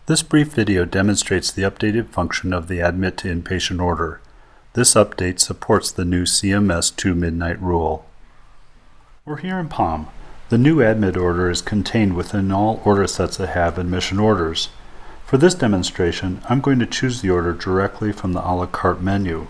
This brief video demonstrates the updated function of the Admit to Inpatient Order. This update supports the new CMS 2 midnight rule. We're here in POM. The new Admit order is contained within all order sets that have admission orders. For this demonstration, I'm going to choose the order directly from the a la carte menu.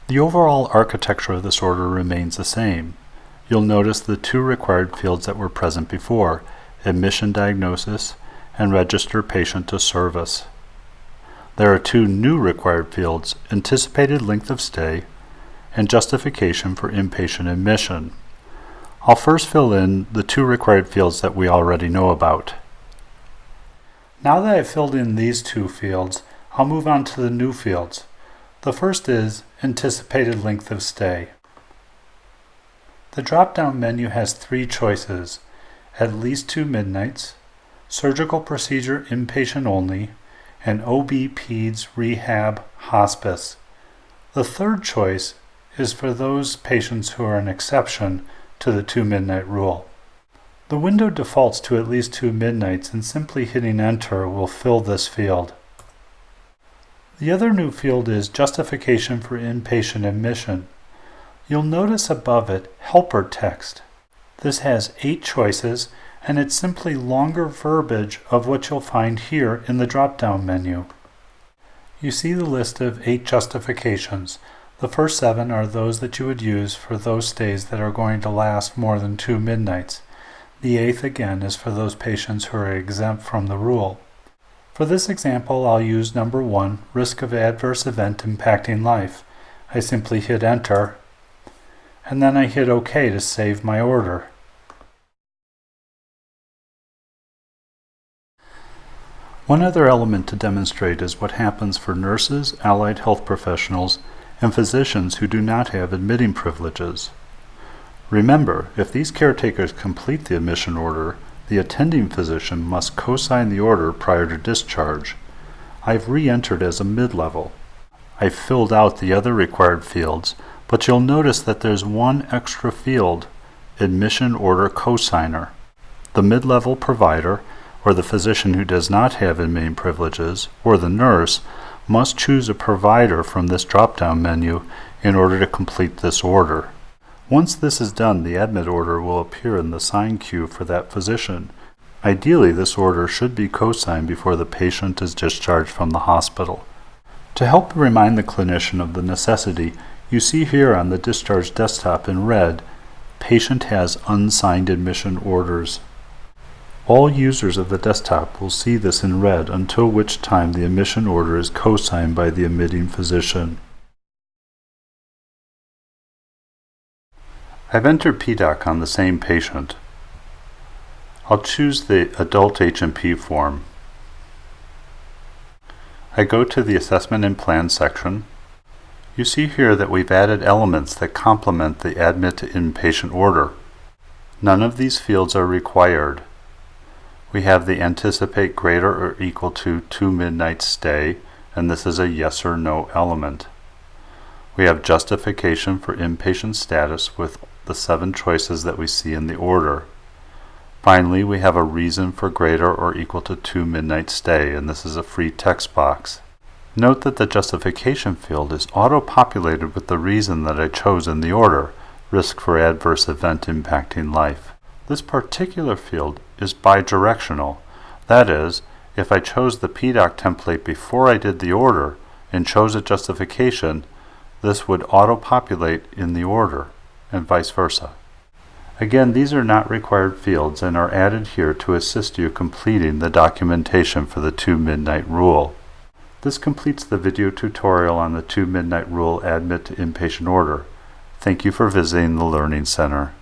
The overall architecture of this order remains the same. You'll notice the two required fields that were present before, admission diagnosis and register patient to service. There are two new required fields, anticipated length of stay and justification for inpatient admission. I'll first fill in the two required fields that we already know about. Now that I've filled in these two fields, I'll move on to the new fields. The first is anticipated length of stay. The drop-down menu has three choices: at least 2 midnights, surgical procedure inpatient only, and OB Peds Rehab Hospice. The third choice is for those patients who are an exception to the 2 midnight rule. The window defaults to at least 2 midnights, and simply hitting enter will fill this field. The other new field is justification for inpatient admission. You'll notice above it helper text. This has 8 choices, and it's simply longer verbiage of what you'll find here in the drop-down menu. You see the list of 8 justifications. The first 7 are those that you would use for those stays that are going to last more than 2 midnights. The 8th again is for those patients who are exempt from the rule. For this example, I'll use number 1, risk of adverse event impacting life. I simply hit enter, and then I hit OK to save my order. One other element to demonstrate is what happens for nurses, allied health professionals, and physicians who do not have admitting privileges. Remember, if these caretakers complete the admission order, the attending physician must co-sign the order prior to discharge. I've re-entered as a mid-level. I've filled out the other required fields, but you'll notice that there's one extra field, admission order co-signer. The mid-level provider, or the physician who does not have admitting privileges, or the nurse, must choose a provider from this drop-down menu in order to complete this order. Once this is done, the admit order will appear in the sign queue for that physician. Ideally, this order should be co-signed before the patient is discharged from the hospital. To help remind the clinician of the necessity, you see here on the discharge desktop in red, patient has unsigned admission orders. All users of the desktop will see this in red until which time the admission order is co-signed by the admitting physician. I've entered PDOC on the same patient. I'll choose the adult H&P form. I go to the Assessment and Plan section. You see here that we've added elements that complement the Admit to Inpatient order. None of these fields are required. We have the anticipate greater or equal to 2 midnights stay, and this is a yes or no element. We have justification for inpatient status with the 7 choices that we see in the order. Finally, we have a reason for greater or equal to 2 midnight stay, and this is a free text box. Note that the justification field is auto-populated with the reason that I chose in the order, risk for adverse event impacting life. This particular field is bidirectional. That is, if I chose the PDOC template before I did the order and chose a justification, this would auto-populate in the order, and vice versa. Again, these are not required fields and are added here to assist you completing the documentation for the 2 midnight rule. This completes the video tutorial on the 2 midnight rule Admit to Inpatient order. Thank you for visiting the Learning Center.